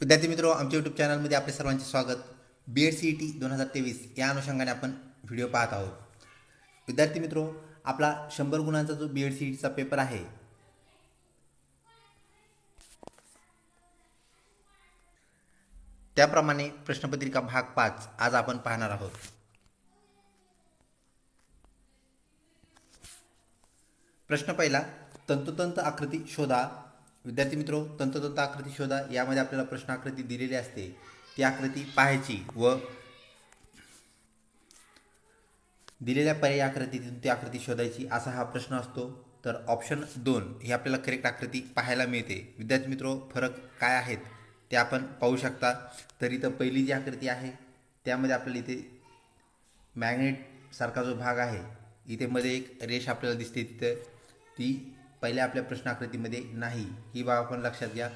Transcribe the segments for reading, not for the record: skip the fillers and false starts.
विद्यार्थी मित्रों, आमच्या यूट्यूब चॅनलमध्ये आपले सर्वांचे स्वागत। BEd CET 2023 या अनुषंगाने आपण व्हिडिओ पाहत आहोत। विद्यार्थी मित्रों, आपला 100 गुणांचा जो BEd CET चा पेपर आहे त्याप्रमाणे प्रश्नपत्रिका भाग 5 आज आपण पाहणार आहोत। प्रश्न पहिला, तंतोतंत आकृती शोधा। विद्यार्थी मित्रों, तंतोतंत आकृती शोधा यामध्ये आपल्याला प्रश्न आकृती दिलेली असते, ती आकृती पाहायची व दिलेल्या पर्याय आकृतीतून ती आकृती शोधायची असा हा प्रश्न असतो। तर ऑप्शन 2 ही आपल्याला करेक्ट आकृती पाहायला मिळते। विद्यार्थी मित्रों, फरक काय आहेत ते आपण पाहू शकता। तर इथं पहिली जी आकृती आहे त्यामध्ये आपल्याला इथे मॅग्नेट सारखा जो भाग आहे, इथे मध्ये एक रेष आपल्याला दिसते, तिथं ती पहिल्या आपल्या प्रश्न आकृतीमध्ये नाही, ही बाब आपण लक्षात घ्या।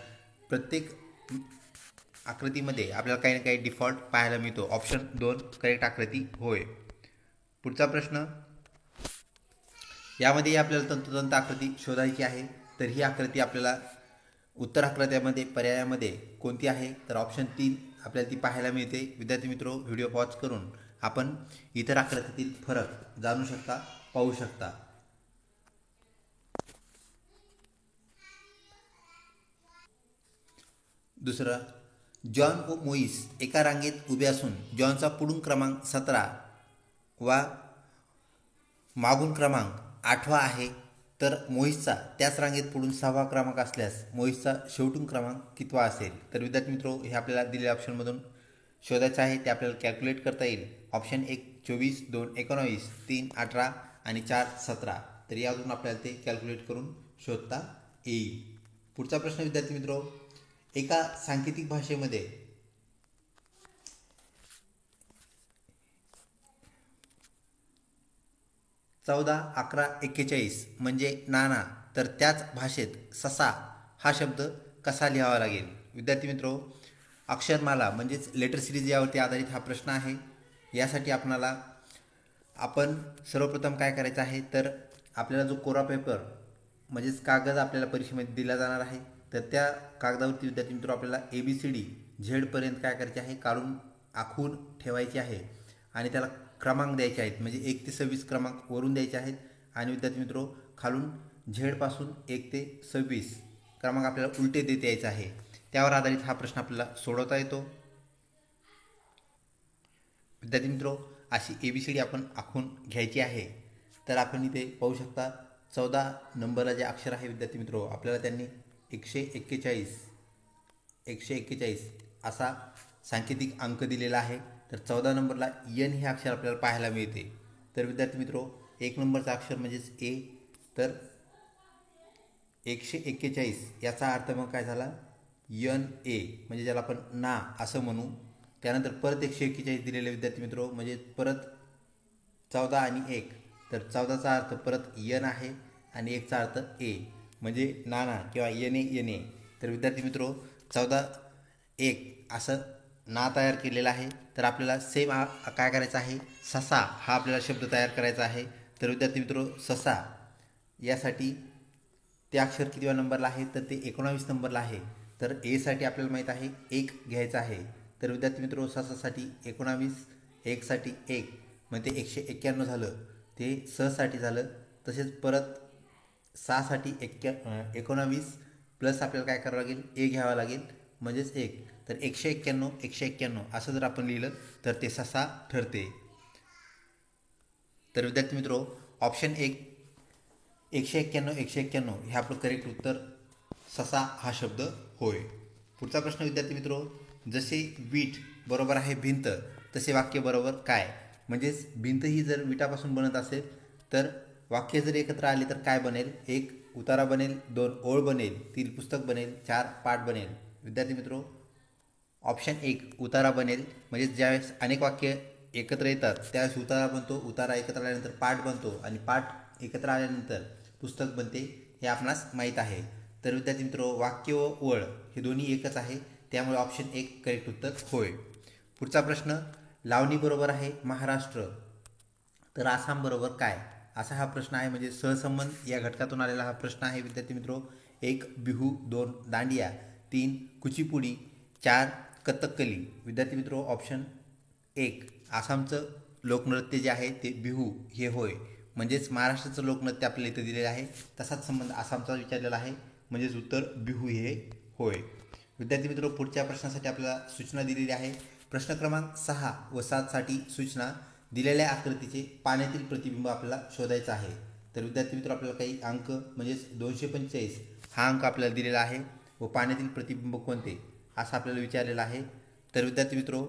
प्रत्येक आकृतीमध्ये आपल्याला काही ना काही डिफॉल्ट पाहायला मिळतो। ऑप्शन 2 करेक्ट आकृती होय। पुढचा प्रश्न, यामध्ये आपल्याला तंतोतंत आकृती शोधायची आहे। तर ही आकृती आपल्याला उत्तर आकृत्यामध्ये पर्यायामध्ये कोणती आहे, तर ऑप्शन 3 आपल्याला ती पाहायला मिळते। विद्यार्थी मित्रों, व्हिडिओ पॉज करून आपण इतर आकृतीतील फरक जाणू शकता, पाहू शकता। दुसरा, जॉन व मोईस एका रांगेत उभे असून जॉनचा पुढून क्रमांक 17 वा मागून क्रमांक 8वा आहे, तर मोहिसचा त्याच रांगेत पुढून 6वा क्रमांक असल्यास मोहिसचा शेवटून क्रमांक कितवा असेल। तर विद्यार्थी मित्रों, हे आपल्याला दिलेल्या ऑप्शनमधून शोधायचं आहे, ते आपल्याला कॅल्क्युलेट करता येईल। ऑप्शन 1 24, 2 19, 3 18 आणि 4 17। तर यातून आपल्याला ते कॅल्क्युलेट करून शोधता येईल। पुढचा प्रश्न विद्यार्थी मित्रों, एका सांकेतिक भाषेमध्ये चौदा 11 41 म्हणजे नाणा, तर त्याच भाषेत ससा हा शब्द कसा लिहावा लागेल। विद्यार्थी मित्रों, अक्षरमाला म्हणजेच लेटर सिरीज यावरती आधारित हा प्रश्न आहे। यासाठी आपण सर्वप्रथम काय करायचं आहे, तर आपल्याला जो कोरा पेपर म्हणजेच कागद आपल्याला परीक्षेमध्ये दिला जाणार आहे, तर त्या कागदावरती विद्यार्थी मित्रों आपल्याला ABCD Z पर्यंत काय करायचे आहे, काढून आखून ठेवायचे आहे आणि त्याला क्रमांक द्यायचे आहेत। म्हणजे 1 ते 26 क्रमांक वरून द्यायचे आहेत आणि विद्यार्थी मित्रों खालून Z पासून 1 ते 26 क्रमांक आपल्याला उलटे देता यायचे आहे। त्यावर आधारित हा प्रश्न आपल्याला सोडवता येतो। विद्यार्थी मित्रों, अशी ABCD आपण आखून घ्यायची आहे। तर आपण इथे पाहू शकता 14 नंबरला जे अक्षर आहे विद्यार्थी मित्रों, आपल्याला त्यांनी 141 असा सांकेतिक अंक दिलेला आहे। तर 14 नंबरला N हे अक्षर आपल्याला पाहायला मिळते। तर विद्यार्थी मित्रों, 1 नंबरचा अक्षर म्हणजेच A, तर 141 याचा अर्थ मग काय झाला, NA म्हणजे ज्याला आपण ना असं म्हणू। त्यानंतर परत 141 दिलेले विद्यार्थी मित्रों, म्हणजे परत 14 आणि 1, तर 14चा अर्थ परत N आहे आणि 1चा अर्थ A म्हणजे नाना किंवा NA। तर विद्यार्थी मित्रों, 14 1 असं ना तयार केलेला आहे। तर आपल्याला सेम काय करायचं आहे, ससा हा आपल्याला शब्द तयार करायचा आहे। तर विद्यार्थी मित्रों, ससा यासाठी ते अक्षर कितव्या नंबरला आहे, तर ते 19 नंबरला आहे। तर A साठी आपल्याला माहीत आहे 1 घ्यायचा आहे। तर विद्यार्थी मित्रों, ससासाठी 19, 1 साठी 1 म्हणजे ते 191 झालं, ते स साठी झालं। तसेच परत 6 साठी 19 प्लस आपल्याला काय करावं लागेल, A घ्यावा लागेल म्हणजेच 1, तर 191 असं जर आपण लिहिलं तर ते ससा ठरते। तर विद्यार्थी मित्रों, ऑप्शन 1 191 हे आपलं करेक्ट उत्तर, ससा हा शब्द होय। पुढचा प्रश्न विद्यार्थी मित्रों, जसे वीट बरोबर आहे भिंत, तसे वाक्य बरोबर काय। म्हणजेच भिंत ही जर विटापासून बनत असेल तर वाक्य जर एकत्र आले तर काय बनेल, 1 उतारा बनेल, 2 ओळ बनेल, 3 पुस्तक बनेल, 4 पाठ बनेल। विद्यार्थी मित्रों, ऑप्शन 1 उतारा बनेल। म्हणजे ज्यावेळेस अनेक वाक्य एकत्र येतात त्यावेळेस उतारा बनतो, उतारा एकत्र आल्यानंतर पाठ बनतो आणि पाठ एकत्र आल्यानंतर पुस्तक बनते, हे आपणास माहीत आहे। तर विद्यार्थी मित्रों, वाक्य व ओळ हे दोन्ही एकच आहे, त्यामुळे ऑप्शन 1 करेक्ट उत्तर होय। पुढचा प्रश्न, लावणी बरोबर आहे महाराष्ट्र, तर आसाम बरोबर काय, असा हा प्रश्न आहे। म्हणजे सहसंबंध या घटकातून आलेला हा प्रश्न आहे विद्यार्थी मित्रों। 1 बिहू, 2 दांडिया, 3 कुचिपुडी, 4 कथकली. विद्यार्थी मित्रो ऑप्शन 1 आसामचं लोकनृत्य जे आहे ते बिहू हे होय, म्हणजेच महाराष्ट्राचं लोकनृत्य आपल्याला इथं दिलेलं आहे, तसाच संबंध आसामचा विचारलेला आहे, म्हणजेच उत्तर बिहू हे होय. विद्यार्थी मित्रो पुढच्या प्रश्नासाठी आपल्याला सूचना दिलेली आहे. प्रश्न क्रमांक 6 व 7 साठी सूचना. दिलेल्या आकृतीचे पाण्यातील प्रतिबिंब आपल्याला शोधायचं आहे. तर विद्यार्थी मित्रो आपल्याला काही अंक म्हणजेच 245 हा अंक आपल्याला दिलेला आहे व पाण्यातील प्रतिबिंब कोणते असं आपल्याला विचारलेलं आहे. तर विद्यार्थी मित्रो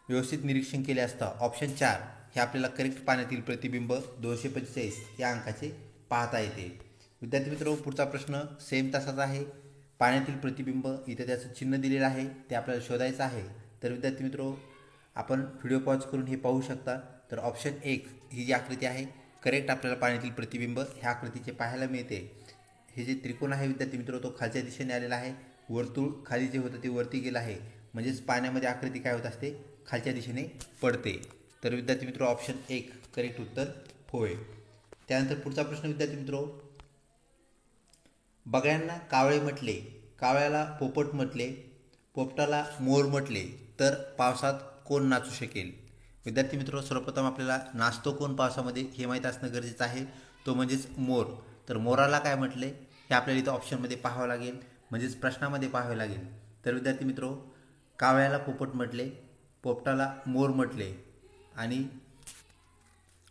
व्यवस्थित निरीक्षण केले असता ऑप्शन 4 हे आपल्याला करेक्ट पाण्यातील प्रतिबिंब 245 या अंकाचे पाहता येते. विद्यार्थी मित्रो पुढचा प्रश्न सेम तसाच आहे. पाण्यातील प्रतिबिंब इथे त्याचं चिन्ह दिलेलं आहे ते आपल्याला शोधायचं आहे. तर विद्यार्थी मित्रो आपण व्हिडिओ पॉज करून हे पाहू शकता. तर ऑप्शन 1 ही जी आकृती आहे करेक्ट आपल्याला पाण्यातील प्रतिबिंब ह्या आकृतीचे पाहायला मिळते. हे जे त्रिकोण आहे विद्यार्थी मित्रो तो खालच्या दिशेने आलेला आहे, वर्तुळ खाली जे होतं ते वरती गेलं आहे, म्हणजेच पाण्यामध्ये आकृती काय होत असते खालच्या दिशेने पडते. तर विद्यार्थी मित्रो ऑप्शन 1 करेक्ट उत्तर होय. त्यानंतर पुढचा प्रश्न विद्यार्थी मित्रो, बगळ्यांना कावळे म्हटले, कावळ्याला पोपट म्हटले, पोपटाला मोर म्हटले, तर पावसात कोण नाचू शकेल? विद्यार्थी मित्रो सर्वप्रथम आपल्याला नाचतो कोण पावसामध्ये हे माहीत असणं गरजेचं आहे, तो म्हणजेच मोर. तर मोराला काय म्हटले हे आपल्याला इथं ऑप्शनमध्ये पाहावं लागेल, म्हणजेच प्रश्नामध्ये पाहावे लागेल. तर विद्यार्थी मित्रो कावळ्याला पोपट म्हटले, पोपटाला मोर म्हटले आणि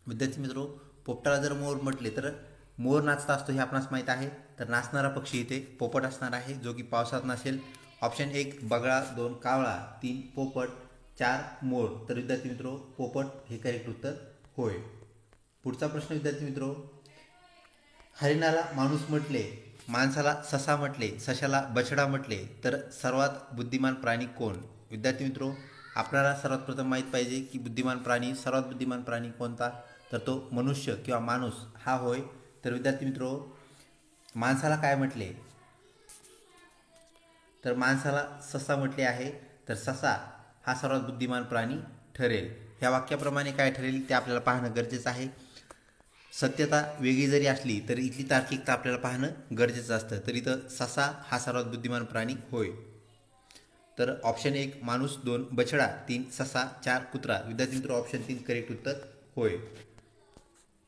विद्यार्थी मित्रो पोपटाला जर मोर म्हटले तर मोर नाचता असतो हे आपणास माहीत आहे. तर नाचणारा पक्षी इथे पोपट असणार आहे जो की पावसात नसेल. ऑप्शन 1 बगळा, 2 कावळा, 3 पोपट, 4 मोर. तर विद्यार्थी मित्रो पोपट हे करेक्ट उत्तर होय. पुढचा प्रश्न विद्यार्थी मित्रो, हरिणाला माणूस म्हटले, माणसाला ससा म्हटले, सशाला बछडा म्हटले, तर सर्वात बुद्धिमान प्राणी कोण? विद्यार्थी मित्रो आपल्याला सर्वात प्रथम माहीत पाहिजे की सर्वात बुद्धिमान प्राणी कोणता, तर तो मनुष्य किंवा माणूस हा होय. तर विद्यार्थी मित्रो माणसाला काय म्हटले, तर माणसाला ससा म्हटले आहे. तर ससा हा सर्वात बुद्धिमान प्राणी ठरेल. ह्या वाक्याप्रमाणे काय ठरेल ते आपल्याला पाहणं गरजेचं आहे. सत्यता वेगळी जरी असली तरी इथली तार्किकता आपल्याला पाहणं गरजेचं असतं. तर इथं ससा हा सर्वात बुद्धिमान प्राणी होय. तर ऑप्शन 1 माणूस, 2 बछडा, 3 ससा, 4 कुत्रा. विद्यार्थी मित्र ऑप्शन 3 करेक्ट उत्तर होय.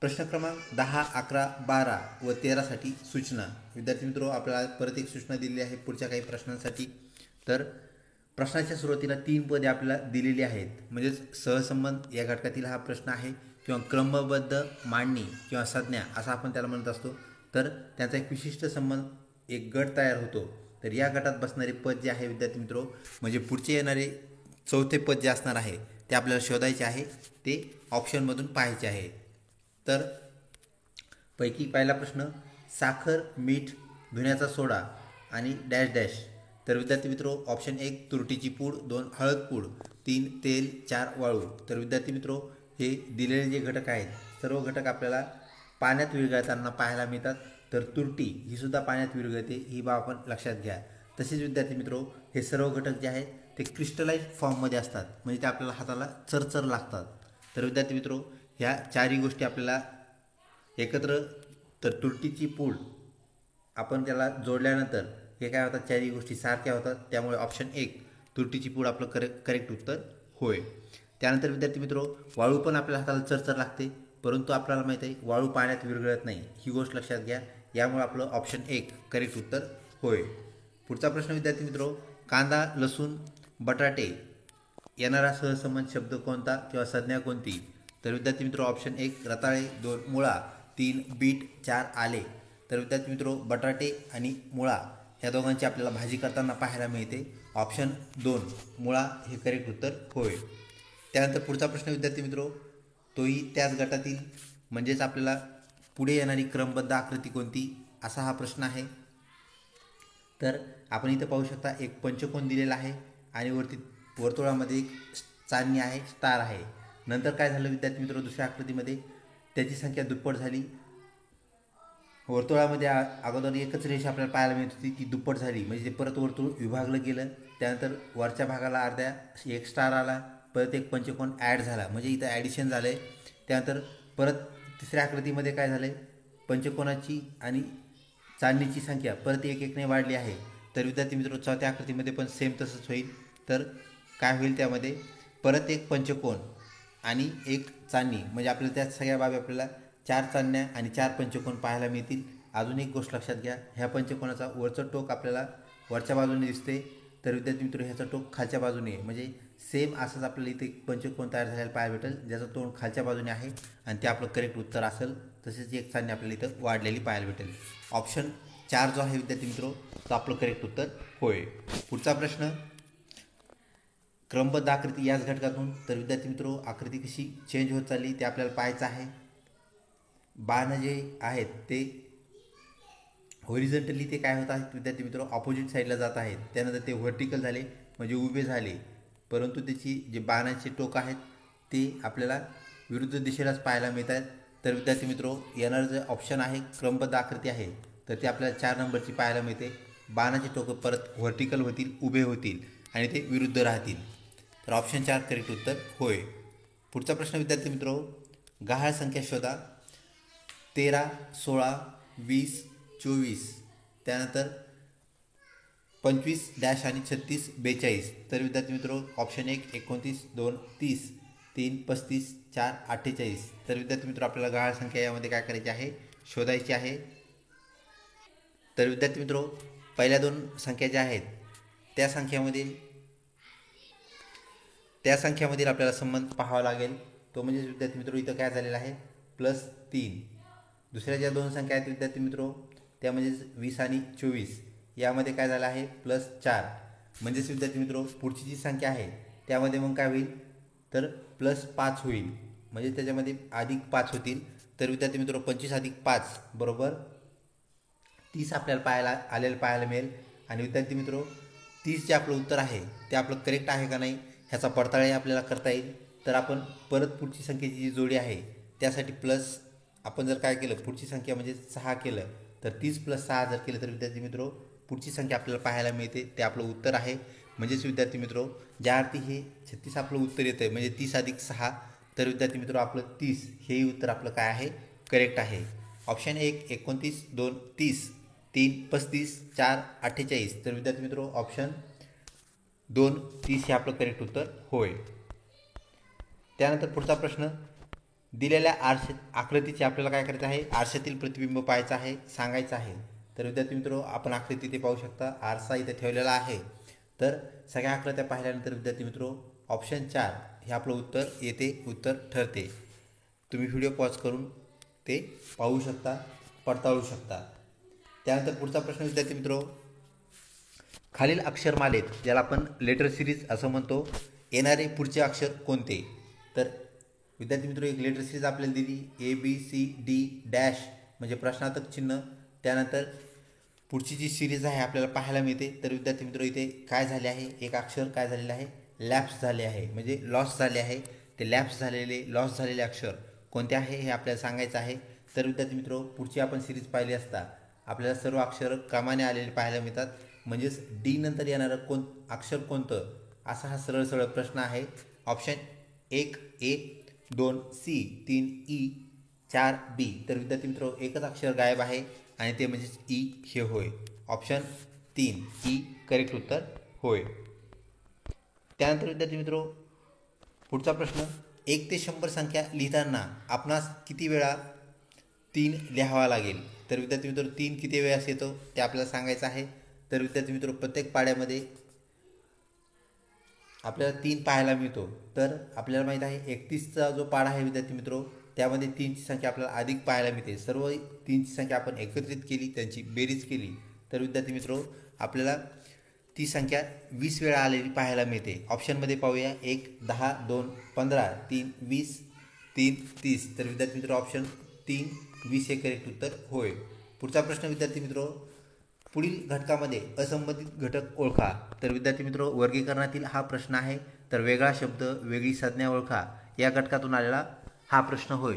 प्रश्न क्रमांक 10, 11, 12 व 13 साठी सूचना. विद्यार्थी मित्रो आपल्याला परत एक सूचना दिलेली आहे पुढच्या काही प्रश्नांसाठी. तर प्रश्नाच्या सुरुवातीला 3 पदे आपल्याला दिलेली आहेत, म्हणजेच सहसंबंध या घटकातील हा प्रश्न आहे किंवा क्रमबद्ध मांडणी किंवा संज्ञा असं आपण त्याला म्हणत असतो. तर त्यांचा एक विशिष्ट संबंध एक गट तयार होतो. तर या गटात बसणारे पद जे आहे विद्यार्थी मित्रो म्हणजे पुढचे येणारे चौथे पद जे असणार आहे ते आपल्याला शोधायचे आहे, ते ऑप्शनमधून पाहायचे आहे. तर पैकी पहिला प्रश्न साखर, मीठ, धुण्याचा सोडा आणि डॅश डॅश. तर विद्यार्थी मित्रो ऑप्शन 1 तुरटीची पूड, 2 हळद पूड, 3 तेल, 4 वाळू. तर विद्यार्थी मित्रो हे दिलेले जे घटक आहेत सर्व घटक आपल्याला पाण्यात विरघळताना पाहायला मिळतात. तर तुरटी ही सुद्धा पाण्यात विरघळते ही बाब आपण लक्षात घ्या. तसेच विद्यार्थी मित्रो हे सर्व घटक जे आहेत ते क्रिस्टलाइज फॉर्ममध्ये असतात, म्हणजे ते आपल्याला हाताला चरचर लागतात. तर विद्यार्थी मित्रो ह्या चारही गोष्टी आपल्याला एकत्र, तर तुरटीची पूड आपण त्याला जोडल्यानंतर हे काय होतात चारही गोष्टी सारख्या होतात. त्यामुळे ऑप्शन 1 तुरटीची पूड आपलं करेक्ट उत्तर होय. त्यानंतर विद्यार्थी मित्रो वाळू पण आपल्या हाताला चरचर लागते, परंतु आपल्याला माहीत आहे वाळू पाण्यात विरघळत नाही ही गोष्ट लक्षात घ्या. यामुळे आपलं ऑप्शन 1 करेक्ट उत्तर होय. पुढचा प्रश्न विद्यार्थी मित्रो कांदा, लसूण, बटाटे येणारा सहसंबंध शब्द कोणता किंवा संज्ञा कोणती? तर विद्यार्थी मित्रो ऑप्शन 1 रताळे, 2 मुळा, 3 बीट, 4 आले. तर विद्यार्थी मित्रो बटाटे आणि मुळा ह्या दोघांची आपल्याला भाजी करताना पाहायला मिळते. ऑप्शन 2 मुळा हे करेक्ट उत्तर होय. त्यानंतर पुढचा प्रश्न विद्यार्थी मित्रो तोही त्याच गटातील, म्हणजेच आपल्याला पुढे येणारी क्रमबद्ध आकृती कोणती असा हा प्रश्न आहे. तर आपण इथं पाहू शकता एक पंचकोन दिलेला आहे आणि वरती वर्तुळामध्ये एक चांदणी आहे, स्टार आहे. नंतर काय झालं विद्यार्थी मित्रो दुसऱ्या आकृतीमध्ये त्याची संख्या दुप्पट झाली. वर्तुळामध्ये अगोदर एकच रेषा आपल्याला पाहायला मिळत होती, ती दुप्पट झाली, म्हणजे ते परत वर्तुळ विभागलं गेलं. त्यानंतर वरच्या भागाला अर्ध्या एक स्टार आला, परत एक पंचकोन ॲड झाला, म्हणजे इथं ॲडिशन झालं आहे. त्यानंतर परत तिसऱ्या आकृतीमध्ये काय झालं आहे पंचकोनाची आणि चांदणीची संख्या परत एक एकने वाढली आहे, तर विद्यार्थी मित्र चौथ्या आकृतीमध्ये पण सेम तसंच होईल. तर काय होईल त्यामध्ये परत एक पंचकोन आणि एक चांदणी, म्हणजे आपल्याला त्या सगळ्या बाबी आपल्याला 4 चांदण्या आणि 4 पंचकोन पाहायला मिळतील. अजून एक गोष्ट लक्षात घ्या, ह्या पंचकोनाचा वरचं टोक आपल्याला वरच्या बाजूने दिसते, तर विद्यार्थी मित्र ह्याचं टोक खालच्या बाजूने आहे. म्हणजे सेम असंच आपल्याला इथे पंचकोन तयार झालेला पाहायला भेटेल, ज्याचं तोंड खालच्या बाजूने आहे आणि ते आपलं करेक्ट उत्तर असेल. तसेच एक चांदणी आपल्याला इथं वाढलेली पाहायला भेटेल. ऑप्शन 4 जो आहे विद्यार्थी मित्र तो आपलं करेक्ट उत्तर होय. पुढचा प्रश्न, क्रमबद्ध आकृती याच घटकातून. तर विद्यार्थी मित्र आकृती कशी चेंज होत चालली ते आपल्याला पाहायचं आहे. बाण जे आहेत ते हॉरिझॉन्टली ते काय होत आहेत विद्यार्थी मित्र ऑपोजिट साईडला जात आहेत. त्यानंतर ते व्हर्टिकल झाले म्हणजे उभे झाले, परंतु त्याची जे बाणाचे टोक आहेत ते आपल्याला विरुद्ध दिशेलाच पाहायला मिळत आहेत. तर विद्यार्थी मित्र येणारं जे ऑप्शन आहे क्रमबद्ध आकृती आहे तर ते आपल्याला 4 नंबरची पाहायला मिळते. बाणाचे टोक परत व्हर्टिकल होतील, उभे होतील आणि ते विरुद्ध राहतील. तर ऑप्शन 4 करेक्ट उत्तर होय. पुढचा प्रश्न विद्यार्थी मित्र, गहाळ संख्या शोधा. 13, 16, 20, 24, त्यानंतर 25 डॅश आणि 36, 42. तर विद्यार्थी मित्र ऑप्शन 1 29, 2 30, 3 35, 4 48. तर विद्यार्थी मित्र आपल्याला गहाळ संख्या यामध्ये काय करायची आहे, शोधायची आहे. तर विद्यार्थी मित्र पहिल्या 2 संख्या ज्या आहेत त्या संख्यामधील आपल्याला संबंध पाहावा लागेल. तो म्हणजे विद्यार्थी मित्र इथं काय झालेला आहे +3. दुसऱ्या ज्या 2 संख्या आहेत विद्यार्थी मित्र त्या म्हणजेच 20 आणि 24 यामध्ये काय झालं आहे +4. म्हणजेच विद्यार्थी मित्र पुढची जी संख्या आहे त्यामध्ये मग काय होईल तर +5 होईल, म्हणजे त्याच्यामध्ये +5 होतील. तर विद्यार्थी मित्र 25 + 5 बरोबर 30 आपल्याला पाहायला मिळेल. आणि विद्यार्थी मित्र 30 जे आपलं उत्तर आहे ते आपलं करेक्ट आहे का नाही ह्याचा पडताळाही आपल्याला करता येईल. तर आपण परत पुढची संख्येची जी जोडी आहे त्यासाठी प्लस आपण जर काय केलं पुढची संख्या म्हणजे 6 केलं तर 30 + 6 जर केलं तर विद्यार्थी मित्र पुढची संख्या आपल्याला पाहायला मिळते, ते आपलं उत्तर आहे. म्हणजेच विद्यार्थी मित्र ज्या अर्थी हे 36 आपलं उत्तर येतं आहे म्हणजे 30 + 6, तर विद्यार्थी मित्र आपलं 30 हेही उत्तर आपलं काय आहे करेक्ट आहे. ऑप्शन 1 29, 2 30, 3 35, 4 48. तर विद्यार्थी मित्र ऑप्शन 2 30 हे आपलं करेक्ट उत्तर होय. त्यानंतर पुढचा प्रश्न, दिलेल्या आकृतीचे आपल्याला काय करायचं आहे, आरशातील प्रतिबिंब पाहायचं आहे, सांगायचं आहे. तर विद्यार्थी मित्र आपण आकृती इथे पाहू शकता, आरसा इथे ठेवलेला आहे. तर सगळ्या आकृत्या पाहिल्यानंतर विद्यार्थी मित्र ऑप्शन 4 हे आपलं उत्तर ठरते. तुम्ही व्हिडिओ पॉज करून ते पाहू शकता, पडताळू शकता. त्यानंतर पुढचा प्रश्न विद्यार्थी मित्र, खालील अक्षरमालेत ज्याला आपण लेटर सिरीज असं म्हणतो येणारे पुढचे अक्षर कोणते. तर विद्यार्थी मित्र एक लेटर सिरीज आपल्याला दिली ABCD डॅश म्हणजे प्रश्नार्थक चिन्ह. त्यानंतर पुढची जी सिरीज आहे आपल्याला पाहायला मिळते. तर विद्यार्थी मित्र इथे काय झाले आहे, एक अक्षर काय झालेलं आहे लॅप्स झाले आहे म्हणजे लॉस झाले आहे. ते लॉस झालेले अक्षर कोणते आहे हे आपल्याला सांगायचं आहे. तर विद्यार्थी मित्र पुढची आपण सिरीज पाहिली असता आपल्याला सर्व अक्षर क्रमाने आलेले पाहायला मिळतात. म्हणजेच D नंतर येणारं अक्षर कोणतं असा हा सरळ प्रश्न आहे. Option 1 A, 2 C, 3 E, 4 B. तर विद्यार्थी मित्र एकच अक्षर गायब आहे आणि ते म्हणजेच E हे होय. ऑप्शन 3 E करेक्ट उत्तर होय. त्यानंतर विद्यार्थी मित्र पुढचा प्रश्न, 1 ते 100 संख्या लिहिताना आपणास किती वेळा 3 लिहावा लागेल. तर विद्यार्थी मित्र 3 किती वेळास येतो ते आपल्याला सांगायचं आहे. तर विद्यार्थी मित्र प्रत्येक पाड्यामध्ये आपल्याला 3 पाहायला मिळतो. तर आपल्याला माहीत आहे 31चा जो पाढा आहे विद्यार्थी मित्र त्यामध्ये 3ची संख्या आपल्याला अधिक पाहायला मिळते. सर्व 3ची संख्या आपण एकत्रित केली, त्यांची बेरीज केली तर विद्यार्थी मित्र आपल्याला ती संख्या 20 वेळा आलेली पाहायला मिळते. ऑप्शनमध्ये पाहूया 1 10 2 15 3 20 3 30. तर विद्यार्थी मित्र ऑप्शन 3 20 हे करेक्ट उत्तर होय. पुढचा प्रश्न विद्यार्थी मित्र, पुढील घटकामध्ये असंबंधित घटक ओळखा. तर विद्यार्थी मित्र वर्गीकरणातील हा प्रश्न आहे. तर वेगळा शब्द वेगळी संज्ञा ओळखा या घटकातून आलेला हा प्रश्न होय.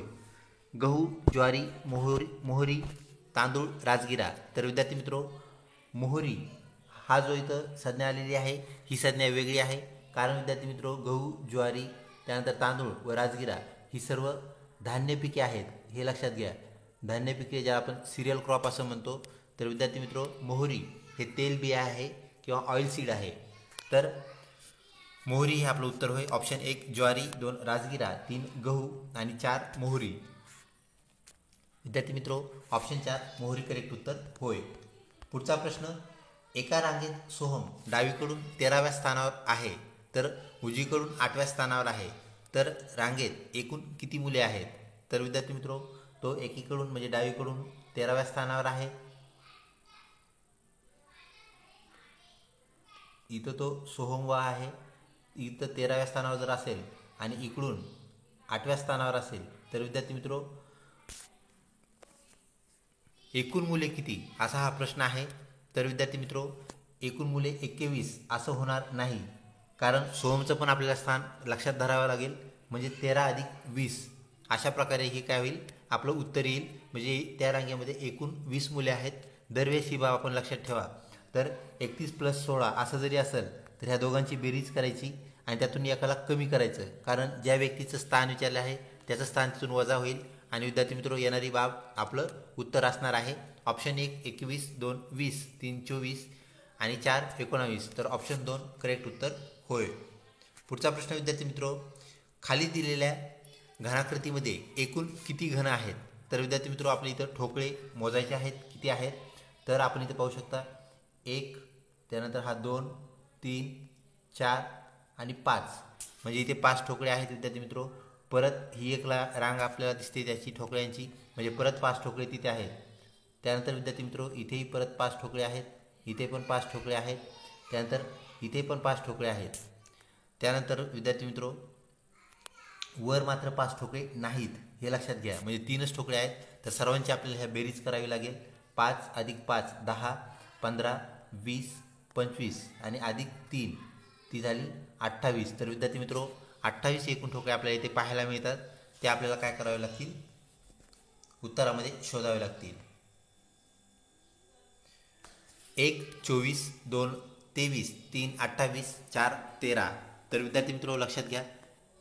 गहू, ज्वारी, मोहरी, तांदूळ, राजगिरा. तर विद्यार्थी मित्र मोहरी हा जो इथं संज्ञा आलेली आहे ही संज्ञा वेगळी आहे. कारण विद्यार्थी मित्र गहू, ज्वारी, त्यानंतर तांदूळ व राजगिरा ही सर्व धान्य पिके आहेत, हे लक्षात घ्या. धान्य पिके ज्या आपण सिरियल क्रॉप असं म्हणतो. तर विद्यार्थी मित्र मोहरी हे तेलबिया आहे किंवा ऑइल सीड आहे. तर मोहरी हे आपलं उत्तर होय. ऑप्शन 1 ज्वारी, 2 राजगिरा, 3 गहू आणि 4 मोहरी. विद्यार्थी मित्रो, ऑप्शन 4 मोहरी करेक्ट उत्तर होय. पुढचा प्रश्न, एका रांगेत सोहम डावीकडून 13व्या स्थानावर आहे तर उजवीकडून 8व्या स्थानावर आहे, तर रांगेत एकूण किती मुले आहेत? तर विद्यार्थी मित्रो, तो एकीकडून म्हणजे डावीकडून 13व्या स्थानावर आहे. इथं तो सोहमवा आहे. इथं 13व्या स्थानावर जर असेल आणि इकडून 8व्या स्थानावर असेल तर विद्यार्थी मित्रो एकूण मुले किती असा हा प्रश्न आहे. तर विद्यार्थी मित्रो एकूण मुले 21 असं होणार नाही, कारण सोहमचं पण आपल्याला स्थान लक्षात धरावं लागेल. म्हणजे 13 अधिक 20 अशा प्रकारे हे काय होईल, आपलं उत्तर येईल. म्हणजे त्या रांगेमध्ये एकूण 20 मुले आहेत. दरवेळेस ही बाब आपण लक्षात ठेवा. तर 31 + 16 असं जरी असेल तर ह्या दोघांची बेरीज करायची आणि त्यातून एकाला कमी करायचं, कारण ज्या व्यक्तीचं स्थान विचारलं आहे त्याचं स्थान तिथून वजा होईल. आणि विद्यार्थी मित्रो येणारी बाब आपलं उत्तर असणार आहे ऑप्शन 1 21, 2 20, 3 24 आणि 4 19. तर ऑप्शन 2 करेक्ट उत्तर होय. पुढचा प्रश्न विद्यार्थी मित्रो, खाली दिलेल्या घनाकृतीमध्ये एकूण किती घन आहेत? तर विद्यार्थी मित्रो आपल्या इथं ठोकळे मोजायचे आहेत. किती आहेत? तर आपण इथं पाहू शकता 1, त्यानंतर हा 2, 3, 4 आणि 5. म्हणजे इथे 5 ठोकळे आहेत विद्यार्थी मित्रो. परत ही एक रांग आपल्याला दिसते त्याची ठोकळ्यांची, म्हणजे परत 5 ठोकळे तिथे आहेत. त्यानंतर विद्यार्थी मित्रो इथेही परत 5 ठोकळे आहेत. इथे पण 5 ठोकळे आहेत. त्यानंतर इथे पण 5 ठोकळे आहेत. त्यानंतर विद्यार्थी मित्रो वर मात्र 5 ठोकळे नाहीत, हे लक्षात घ्या. म्हणजे 3च ठोकळे आहेत. तर सर्वांची आपल्याला ह्या बेरीज करावी लागेल. 5 अधिक 5 10, 15, 20, 25 आणि अधिक 3 ती झाली 28. तर विद्यार्थी मित्रो 28 एकूण ठोकळे आपल्याला इथे पाहायला मिळतात. ते आपल्याला काय करावे लागतील, उत्तरामध्ये शोधावे लागतील. 1 24, 2 23, 3 28, 4 13. तर विद्यार्थी मित्रो लक्षात घ्या,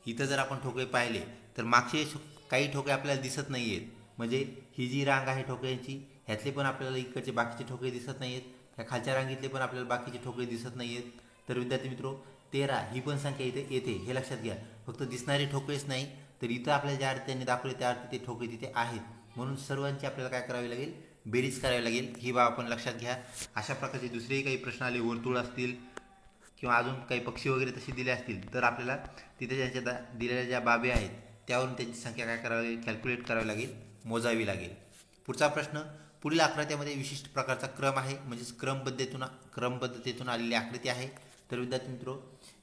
इथं जर आपण ठोकळे पाहिले तर मागचे काही ठोकळे आपल्याला दिसत नाही आहेत. म्हणजे ही जी रांग आहे ठोकळ्यांची ह्यातले पण आपल्याला इकडचे बाकीचे ठोकळे दिसत नाही आहेत. ह्या खालच्या रांगेतले पण आपल्याला बाकीचे ठोकळे दिसत नाही आहेत. तर विद्यार्थी मित्रो 13 ही पण संख्या इथे येते, हे लक्षात घ्या. फक्त दिसणारे ठोकळेच नाही, तर इथं आपल्याला ज्या अर्थी त्यांनी दाखवले त्या अर्थी ते ठोकळे तिथे आहेत. म्हणून सर्वांची आपल्याला काय करावी लागेल, बेरीज करावी लागेल. ही बाब आपण लक्षात घ्या. अशा प्रकारचे दुसरेही काही प्रश्न आले, वर्तुळ असतील किंवा अजून काही पक्षी वगैरे तसे दिले असतील तर आपल्याला तिथे ज्यांच्या दिलेल्या ज्या बाबी आहेत त्यावरून त्यांची संख्या काय करावी लागेल, कॅल्क्युलेट करावी लागेल, मोजावी लागेल. पुढचा प्रश्न, पुढील आकृत्यामध्ये विशिष्ट प्रकारचा क्रम आहे, म्हणजेच क्रमबद्धतेतून आलेली आकृती आहे. तर विद्यार्थी मित्रो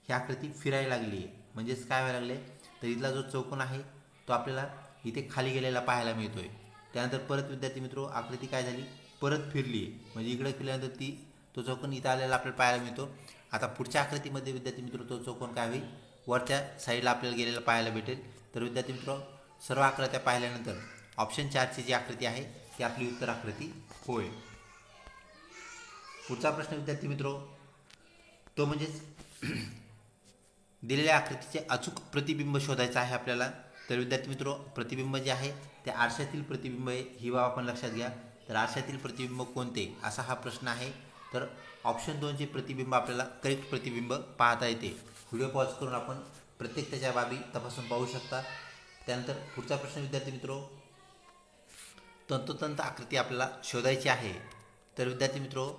ही आकृती फिरायला लागली आहे. म्हणजेच काय व्हायला लागले, तर इथला जो चौकोन आहे तो आपल्याला इथे खाली गेलेला पाहायला मिळतोय. त्यानंतर परत विद्यार्थी मित्रो आकृती काय झाली, परत फिरली आहे. म्हणजे इकडे फिरल्यानंतर तो चौकोन इथं आलेला आपल्याला पाहायला मिळतो. आता पुढच्या आकृतीमध्ये विद्यार्थी मित्रो तो चौकोन काय होईल, वरच्या साईडला आपल्याला गेलेला पाहायला भेटेल. तर विद्यार्थी मित्रो सर्व आकृत्या पाहिल्यानंतर ऑप्शन 4ची जी आकृती आहे ती आपली उत्तर आकृती होय. पुढचा प्रश्न विद्यार्थी मित्रो तो म्हणजेच दिलेल्या आकृतीचे अचूक प्रतिबिंब शोधायचं आहे आपल्याला. तर विद्यार्थी मित्रो प्रतिबिंब जे आहे ते आरशातील प्रतिबिंब आहे, ही बाब आपण लक्षात घ्या. तर आरशातील प्रतिबिंब कोणते असा हा प्रश्न आहे. तर ऑप्शन 2चे प्रतिबिंब आपल्याला करेक्ट प्रतिबिंब पाहता येते. व्हिडिओ पॉज करून आपण प्रत्येक त्याच्या बाबी तपासून पाहू शकता. त्यानंतर पुढचा प्रश्न विद्यार्थी मित्रो तंतोतंत आकृती आपल्याला शोधायची आहे. तर विद्यार्थी मित्रो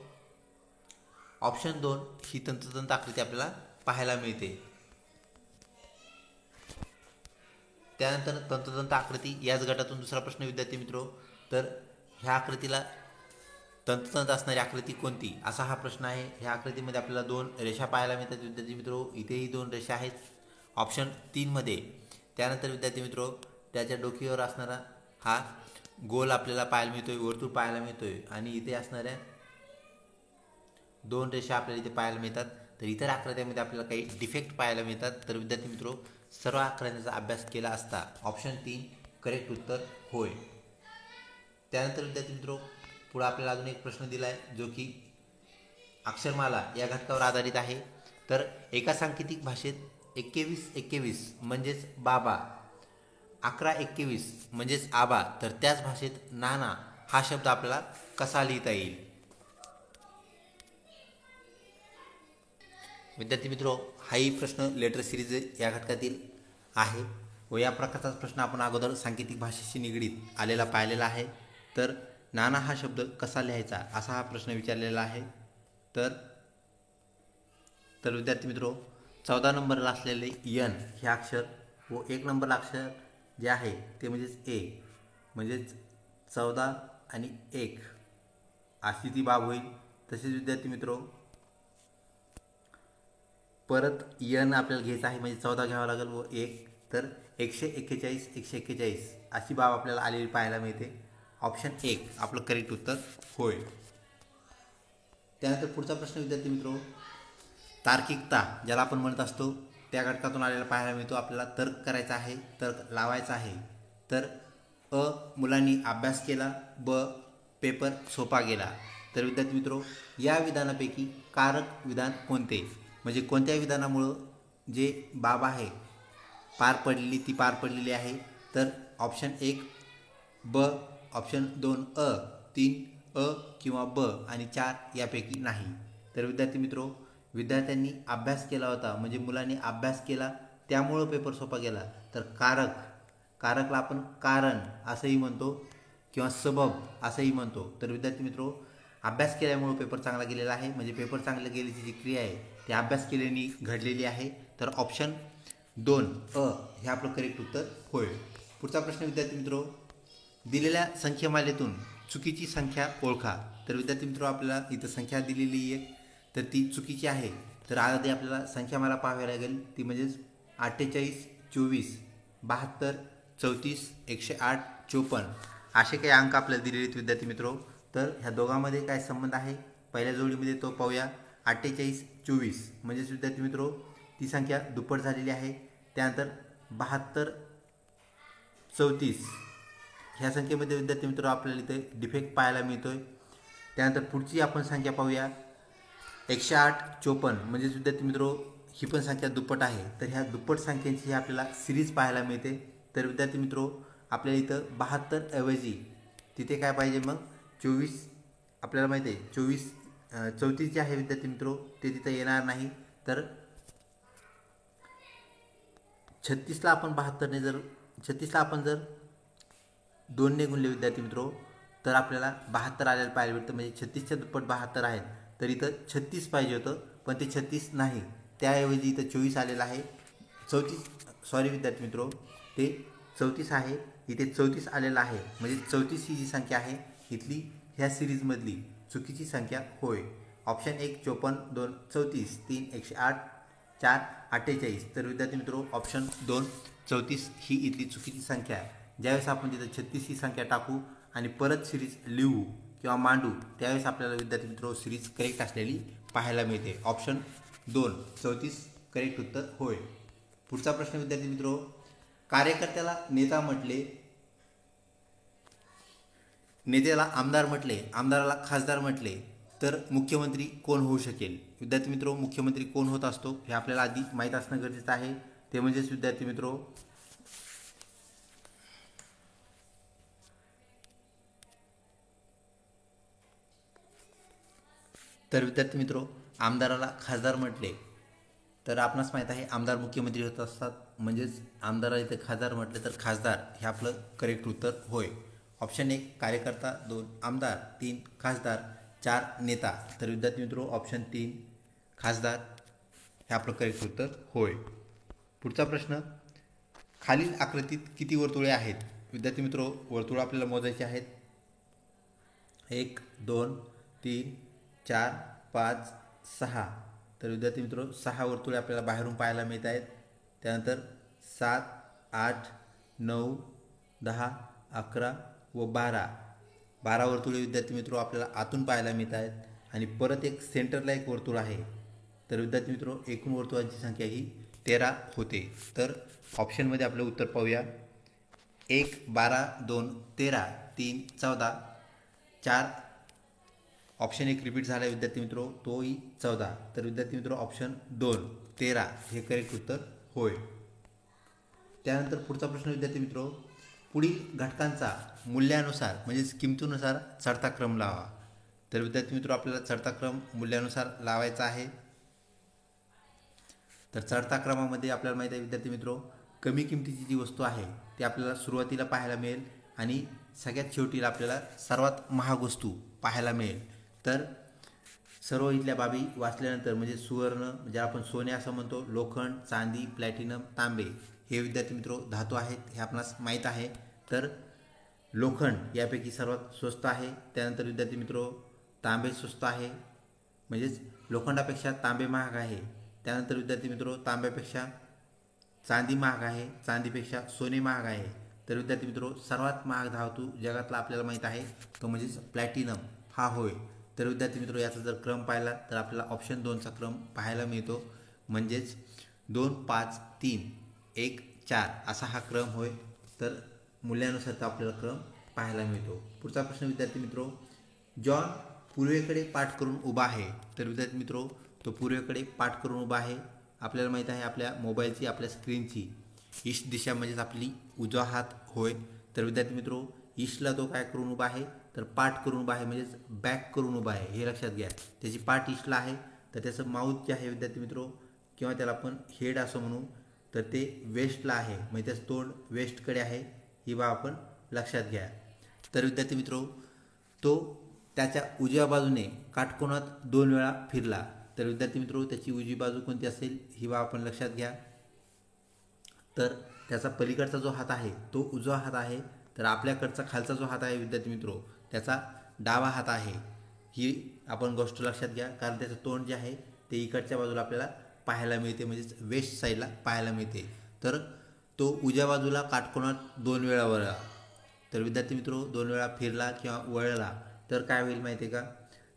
ऑप्शन 2 ही तंतोतंत आकृती आपल्याला पाहायला मिळते. त्यानंतर तंतोतंत आकृती याच गटातून दुसरा प्रश्न विद्यार्थी मित्रो, तर ह्या आकृतीला तंतोतंत असणारी आकृती कोणती असा हा प्रश्न आहे. ह्या आकृतीमध्ये आपल्याला 2 रेषा पाहायला मिळतात विद्यार्थी मित्रो. इथेही 2 रेषा आहेत ऑप्शन 3 मध्ये. त्यानंतर विद्यार्थी मित्रो त्याच्या डोकीवर असणारा हा गोल आपल्याला पाहायला मिळतोय, वर्तुळ पाहायला मिळतोय आणि इथे असणाऱ्या 2 रेषा आपल्याला इथे पाहायला मिळतात. तर इतर आकृत्यामध्ये आपल्याला काही डिफेक्ट पाहायला मिळतात. तर विद्यार्थी मित्रो सर्व आकृत्यांचा अभ्यास केला असता ऑप्शन 3 करेक्ट उत्तर होय. त्यानंतर विद्यार्थी मित्रो पुढे आपल्याला अजून एक प्रश्न दिला आहे जो की अक्षरमाला या घटकावर आधारित आहे. तर एका सांकेतिक भाषेत 21-21 म्हणजेच बाबा, 11-21 म्हणजेच आबा, तर त्याच भाषेत नाना हा शब्द आपल्याला कसा लिहिता येईल. विद्यार्थी मित्रो, हाही प्रश्न लेटर सिरीज या घटकातील आहे व या प्रकारचाच प्रश्न आपण अगोदर सांकेतिक भाषेशी निगडीत आलेला पाहिलेला आहे. तर नाना हा शब्द कसा लिहायचा असा हा प्रश्न विचारलेला आहे. तर विद्यार्थी मित्रो, 14 नंबरला असलेले यन हे अक्षर व 1 नंबरला अक्षर जे आहे ते म्हणजेच ए, म्हणजेच 14 आणि 1 अशी ती बाब होईल. तसेच विद्यार्थी मित्रो, परत यन आपल्याला घ्यायचं आहे म्हणजे 14 घ्यावा लागेल व 1, तर 141 अशी बाब आपल्याला आलेली पाहायला मिळते. ऑप्शन 1 आपलं करेक्ट उत्तर होय. त्यानंतर पुढचा प्रश्न विद्यार्थी मित्रो, तार्किकता ज्याला आपण म्हणत असतो त्या घटकातून आलेला पाहायला मिळतो. आपल्याला तर्क करायचा आहे, तर्क लावायचा आहे. तर मुलांनी अभ्यास केला, पेपर सोपा गेला. तर विद्यार्थी मित्रो, या विधानापैकी कारक विधान कोणते, म्हणजे कोणत्या विधानामुळं जे बाब आहे पार पडलेली आहे. तर ऑप्शन 1 ब, ऑप्शन 2 अ, 3 अ किंवा ब आणि 4 यापैकी नाही. तर विद्यार्थी मित्रो, विद्यार्थ्यांनी अभ्यास केला होता म्हणजे मुलांनी अभ्यास केला त्यामुळं पेपर सोपा गेला. तर कारकला आपण कारण असंही म्हणतो किंवा सबब असंही म्हणतो. तर विद्यार्थी मित्रो, अभ्यास केल्यामुळं पेपर चांगला गेलेला आहे म्हणजे पेपर चांगला गेल्याची जी क्रिया आहे ती अभ्यास केल्याने घडलेली आहे. तर ऑप्शन 2 अ हे आपलं करेक्ट उत्तर होय. पुढचा प्रश्न विद्यार्थी मित्रो, दिलेल्या संख्यामालेतून चुकीची संख्या ओळखा. तर विद्यार्थी मित्रो, आपल्याला इथं संख्या दिलेली आहे तर ती चुकीची आहे. तर आधी आपल्याला संख्यामाला पाहावी लागेल, ती म्हणजेच 48, 24, 72, 34, 108, 54 असे काही अंक आपल्याला दिलेले आहेत विद्यार्थी मित्रो. तर ह्या दोघांमध्ये काय संबंध आहे पहिल्या जोडीमध्ये तो पाहूया. 48, 24 म्हणजेच विद्यार्थी मित्रो ती संख्या दुप्पट झालेली आहे. त्यानंतर 72, 34 ह्या संख्येमध्ये विद्यार्थी मित्रो आपल्याला इथे डिफेक्ट पाहायला मिळतोय. त्यानंतर पुढची आपण संख्या पाहूया 108, 54 म्हणजेच विद्यार्थी मित्रो ही पण संख्या दुप्पट आहे. तर ह्या दुप्पट संख्यांची आपल्याला सिरीज पाहायला मिळते. तर विद्यार्थी मित्रो, आपल्याला इथं 72 ऐवजी तिथे काय पाहिजे मग 24. आपल्याला माहिती आहे 34 जे आहे विद्यार्थी मित्रो ते तिथं येणार नाही. तर 36ला आपण जर 2ने गुणले विद्यार्थी मित्रो तर आपल्याला 72 आलेलं पाहायला भेटतं. म्हणजे 36च्या दुप्पट 72 आहेत. तर इथं 36 पाहिजे होतं पण ते 36 नाही, त्याऐवजी इथं 24 आलेलं आहे. 34 विद्यार्थी मित्रो, ते 34 आहे, इथे 34 आलेलं आहे. म्हणजे 34 ही जी संख्या आहे इथली ह्या सिरीजमधली चुकीची संख्या होय. ऑप्शन 1 54, 2 34, 3 108, 4 48. तर विद्यार्थी मित्रो, ऑप्शन 2 34 ही इथली चुकीची संख्या आहे. ज्यावेळेस आपण तिथं 36 ही संख्या टाकू आणि परत सिरीज लिहू किंवा मांडू त्यावेळेस आपल्याला विद्यार्थी मित्रो सिरीज करेक्ट असलेली पाहायला मिळते. ऑप्शन 2 34 करेक्ट उत्तर होय. पुढचा प्रश्न विद्यार्थी मित्रो, कार्यकर्त्याला नेता म्हटले, नेत्याला आमदार म्हटले, आमदाराला खासदार म्हटले तर मुख्यमंत्री कोण होऊ शकेल. विद्यार्थी मित्रो, मुख्यमंत्री कोण होत असतो हे आपल्याला आधी माहीत असणं गरजेचं आहे. ते म्हणजेच विद्यार्थी मित्रो आमदाराला खासदार म्हटले तर आपणास माहीत आहे आमदार मुख्यमंत्री होत असतात. म्हणजेच आमदाराला इथे खासदार म्हटले तर खासदार हे आपलं करेक्ट उत्तर होय. ऑप्शन 1 कार्यकर्ता, 2 आमदार, 3 खासदार, 4 नेता. तर विद्यार्थी मित्रो, ऑप्शन 3 खासदार हे आपलं करेक्ट उत्तर होय. पुढचा प्रश्न, खालील आकृतीत किती वर्तुळे आहेत. विद्यार्थी मित्रो, वर्तुळ आपल्याला मोजायचे आहेत. 1 2 3 4 5 6. तर विद्यार्थी मित्रो 6 वर्तुळे आपल्याला बाहेरून पाहायला मिळत आहेत. त्यानंतर 7 8 9 10 11 व 12 वर्तुळे विद्यार्थी मित्रो आपल्याला आतून पाहायला मिळत आहेत. आणि परत एक सेंटरला एक वर्तुळ आहे. तर विद्यार्थी मित्रो एकूण वर्तुळांची संख्या ही 13 होते. तर ऑप्शनमध्ये आपलं उत्तर पाहूया. 1 12 2 13 3 14 4. ऑप्शन 1 रिपीट झाला विद्यार्थी मित्रो, तोही 14. तर विद्यार्थी मित्रो ऑप्शन 2 13 हे करेक्ट उत्तर होय. त्यानंतर पुढचा प्रश्न विद्यार्थी मित्रो, पुढील घटकांचा मूल्यानुसार म्हणजेच किमतीनुसार चढता क्रम लावा. तर विद्यार्थी मित्रो आपल्याला चढता क्रम मूल्यानुसार लावायचा आहे. तर चढता क्रमामध्ये आपल्याला माहिती आहे विद्यार्थी मित्रो, कमी किमतीची जी वस्तू आहे ती आपल्याला सुरुवातीला पाहायला मिळेल आणि सगळ्यात शेवटीला आपल्याला सर्वात महाग वस्तू पाहायला मिळेल. तर सर्व इथल्या बाबी वाचल्यानंतर म्हणजे सुवर्ण म्हणजे आपण सोने असं म्हणतो, लोखंड, चांदी, प्लॅटिनम, तांबे हे विद्यार्थी मित्रो धातू आहेत हे आपणास माहीत आहे. तर लोखंड यापैकी सर्वात स्वस्त आहे. त्यानंतर विद्यार्थी मित्रो तांबे स्वस्त आहे, म्हणजेच लोखंडापेक्षा तांबे महाग आहे. त्यानंतर विद्यार्थी मित्रो तांब्यापेक्षा चांदी महाग आहे, चांदीपेक्षा सोने महाग आहे. तर विद्यार्थी मित्रो सर्वात महाग धातू जगातला आपल्याला माहीत आहे तो म्हणजेच प्लॅटिनम हा होय. तर विद्यार्थी मित्रो याचा जर क्रम पाहिला तर आपल्याला ऑप्शन 2चा क्रम पाहायला मिळतो, म्हणजेच 2, 5, 3, 1, 4 असा हा क्रम होय. तर मूल्यानुसारचा आपल्याला क्रम पाहायला मिळतो. पुढचा प्रश्न विद्यार्थी मित्रो, जॉन पूर्वेकडे पाठ करून उभा आहे. तर विद्यार्थी मित्रो तो पूर्वेकडे पाठ करून उभा आहे. आपल्याला माहीत आहे आपल्या मोबाईलची आपल्या स्क्रीनची ईस्ट दिशा म्हणजेच आपली उजवा हात होय. तर विद्यार्थी मित्रो ईस्टला तो काय करून उभा आहे तर पाठ करून उभा आहे, म्हणजेच बॅक करून उभा आहे हे लक्षात घ्या. त्याची पाठ ईस्टला आहे तर त्याचं माउथ जे आहे विद्यार्थी मित्रो किंवा त्याला आपण हेड असं म्हणू तर ते वेस्टला आहे, म्हणजे त्याचं तोंड वेस्टकडे आहे ही बाब आपण लक्षात घ्या. तर विद्यार्थी मित्रो तो त्याच्या उजव्या बाजूने काटकोनात 2 वेळा फिरला. तर विद्यार्थी मित्रो त्याची उजवी बाजू कोणती असेल ही बाब आपण लक्षात घ्या. तर त्याचा पलीकडचा जो हात आहे तो उजवा हात आहे. तर आपल्याकडचा खालचा जो हात आहे विद्यार्थी मित्रो त्याचा डावा हात आहे ही आपण गोष्ट लक्षात घ्या, कारण त्याचं तोंड जे आहे ते इकडच्या बाजूला आपल्याला पाहायला मिळते, म्हणजेच वेस्ट साईडला पाहायला मिळते. तर तो उजव्या बाजूला काटकोनात 2 वेळा वळला. तर विद्यार्थी मित्रो 2 वेळा फिरला किंवा वळला तर काय होईल माहिती आहे का,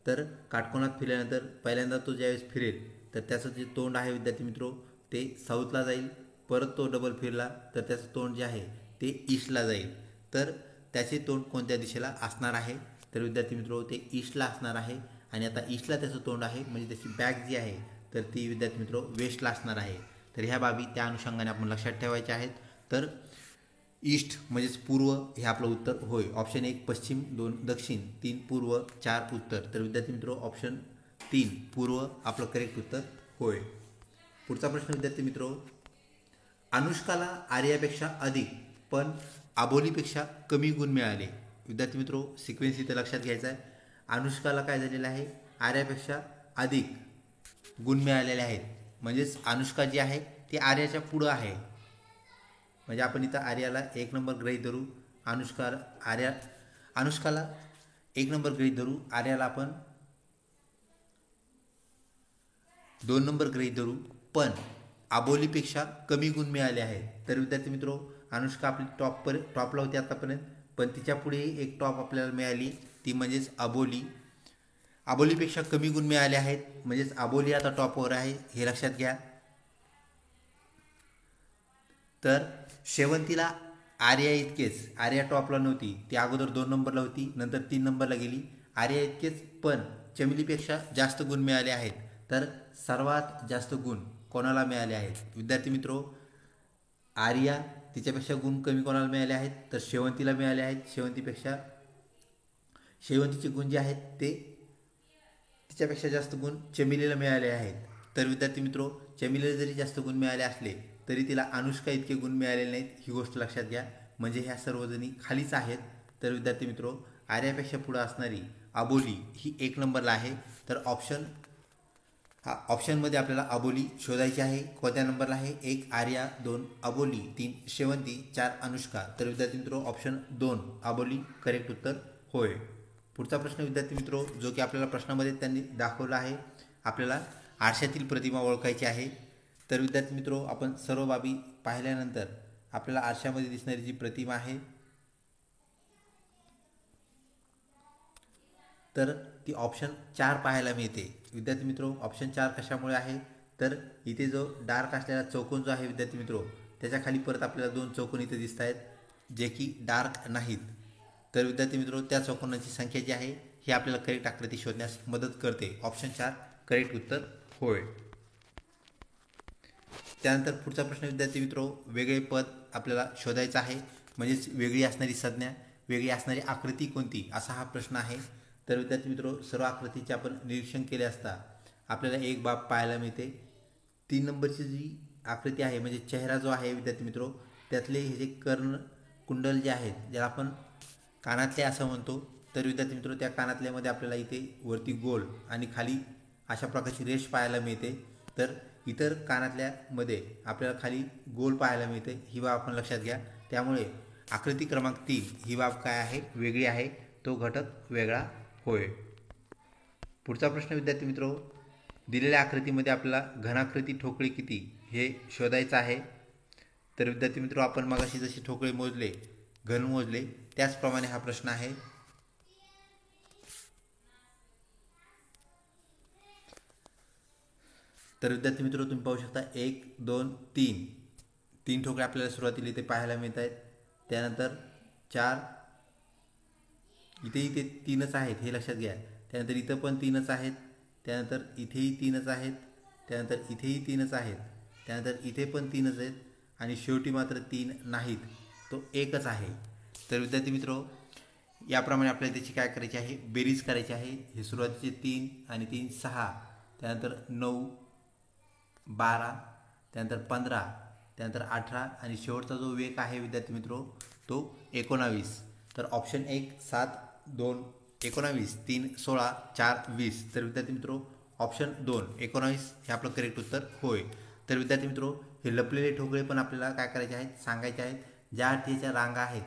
तर काटकोनात फिरल्यानंतर पहिल्यांदा तो ज्यावेळेस फिरेल तर त्याचं जे तोंड आहे विद्यार्थी मित्रो ते साऊथला जाईल. परत तो डबल फिरला तर त्याचं तोंड जे आहे ते ईस्टला जाईल. तर त्याचे तोंड कोणत्या दिशेला असणार आहे तर विद्यार्थी मित्रो ते ईस्टला असणार आहे. आणि आता ईस्टला त्याचं तोंड आहे म्हणजे त्याची बॅक जी आहे तर ती विद्यार्थी मित्रो वेस्टला असणार आहे. तर ह्या बाबी त्या अनुषंगाने आपण लक्षात ठेवायच्या आहेत. तर ईस्ट म्हणजेच पूर्व हे आपलं उत्तर होय. ऑप्शन 1 पश्चिम, 2 दक्षिण, 3 पूर्व, 4 उत्तर. तर विद्यार्थी मित्रो ऑप्शन 3 पूर्व आपलं करेक्ट उत्तर होय. पुढचा प्रश्न विद्यार्थी मित्रो, अनुष्काला आर्यापेक्षा अधिक पण आबोलीपेक्षा कमी गुण मिळाले. विद्यार्थी मित्रो सिक्वेन्स इथं लक्षात घ्यायचा आहे. अनुष्काला काय झालेलं आहे आर्यापेक्षा अधिक गुण मिळालेले आहेत, म्हणजेच अनुष्का जी आहे ती आर्याच्या पुढं आहे. म्हणजे आपण इथं आर्याला 1 नंबर गृहीत धरू, अनुष्काला 1 नंबर गृहीत धरू, आर्याला आपण 2 नंबर गृहीत धरू, पण आबोलीपेक्षा कमी गुण मिळाले आहेत. तर विद्यार्थी मित्रो अनुष्का आपली टॉपला होती आतापर्यंत, पण तिच्या पुढे एक टॉप आपल्याला मिळाली ती म्हणजेच आबोली. आबोलीपेक्षा कमी गुण मिळाले आहेत म्हणजेच आबोली आता टॉपवर आहे हे लक्षात घ्या. तर शेवंतीला आर्या इतकेच, आर्या टॉपला नव्हती, ती अगोदर 2 नंबरला होती नंतर 3 नंबरला गेली. आर्या इतकेच पण चमेलीपेक्षा जास्त गुण मिळाले आहेत. तर सर्वात जास्त गुण कोणाला मिळाले आहेत विद्यार्थी मित्रो, आर्या तिच्यापेक्षा गुण कमी कोणाला मिळाले आहेत तर शेवंतीला मिळाले आहेत. शेवंतीचे गुण जे आहेत ते तिच्यापेक्षा जास्त गुण चमेलीला मिळाले आहेत. तर विद्यार्थी मित्रो चमेलीला जरी जास्त गुण मिळाले असले तरी तिला अनुष्का इतके गुण मिळालेले नाहीत ही गोष्ट लक्षात घ्या. म्हणजे ह्या सर्वजणी खालीच आहेत. तर विद्यार्थी मित्रो आर्यापेक्षा पुढे असणारी आबोली ही 1 नंबरला आहे. तर ऑप्शनमध्ये आपल्याला आबोली शोधायची आहे. कोणत्या नंबरला आहे? 1 आर्या, 2 आबोली, 3 शेवंती, 4 अनुष्का. तर विद्यार्थी मित्रो ऑप्शन 2 आबोली करेक्ट उत्तर होय. पुढचा प्रश्न विद्यार्थी मित्रो जो की आपल्याला प्रश्नामध्ये त्यांनी दाखवला आहे, आपल्याला आरशातील प्रतिमा ओळखायची आहे. तर विद्यार्थी मित्रो आपण सर्व बाबी पाहिल्यानंतर आपल्याला आरशामध्ये दिसणारी जी प्रतिमा आहे तर ती ऑप्शन 4 पाहायला मिळते. विद्यार्थी मित्रो ऑप्शन 4 कशामुळे आहे तर इथे जो डार्क असलेला चौकोन जो आहे विद्यार्थी मित्रो त्याच्या खाली परत आपल्याला 2 चौकोन इथे दिसत आहेत जे की डार्क नाहीत. तर विद्यार्थी मित्रो त्या चौकोनाची संख्या जी आहे ही आपल्याला करेक्ट आकृती शोधण्यास मदत करते. ऑप्शन 4 करेक्ट उत्तर होय. त्यानंतर पुढचा प्रश्न विद्यार्थी मित्रो, वेगळे पद आपल्याला शोधायचं आहे, म्हणजेच वेगळी असणारी संज्ञा, वेगळी असणारी आकृती कोणती असा हा प्रश्न आहे. तर विद्यार्थी मित्रो सर्व आकृतीचे आपण निरीक्षण केले असता आपल्याला एक बाब पाहायला मिळते 3 नंबरची जी आकृती आहे म्हणजे चेहरा जो आहे विद्यार्थी मित्रो, त्यातले हे जे कर्ण कुंडल जे आहेत ज्याला आपण कानातले असं म्हणतो, तर विद्यार्थी मित्रो त्या कानातल्यामध्ये आपल्याला इथे वरती गोल आणि खाली अशा प्रकारची रेष पाहायला मिळते. तर इतर कानातल्यामध्ये आपल्याला खाली गोल पाहायला मिळते. ही बाब आपण लक्षात घ्या. त्यामुळे आकृती क्रमांक 3 ही बाब काय आहे, वेगळी आहे, तो घटक वेगळा होय. पुढचा प्रश्न विद्यार्थी मित्रो, दिलेल्या आकृतीमध्ये आपल्याला घनाकृती ठोकळे किती हे शोधायचं आहे. तर विद्यार्थी मित्रो, आपण मगाशी जशी ठोकळे मोजले, घन मोजले, त्याचप्रमाणे हा प्रश्न आहे. तर विद्यार्थी मित्रो, तुम्ही पाहू शकता 1 2 3 तीन ठोकळे आपल्याला सुरुवातीला इथे पाहायला मिळत आहेत. त्यानंतर 4, इथे 3च आहेत हे लक्षात घ्या. त्यानंतर इथं पण 3च आहेत. त्यानंतर इथेही 3च आहेत. त्यानंतर इथेही 3च आहेत. त्यानंतर इथे पण 3च आहेत आणि शेवटी मात्र 3 नाहीत, तो एकच आहे. तर विद्यार्थी मित्रो, याप्रमाणे आपल्याला त्याची काय करायची आहे, बेरीज करायची आहे. हे सुरुवातीचे 3 आणि 3 6, त्यानंतर 9 12, त्यानंतर 15, त्यानंतर 18 आणि शेवटचा जो वेग आहे विद्यार्थी मित्रो तो 19. तर ऑप्शन 1 7 2 19 3 16 4 20. तर विद्यार्थी मित्रो, ऑप्शन 2 19 हे आपलं करेक्ट उत्तर होय. तर विद्यार्थी मित्रो, हे लपलेले ठोकळे पण आपल्याला काय करायचे आहेत, सांगायचे आहेत. ज्या अर्थीच्या रांगा आहेत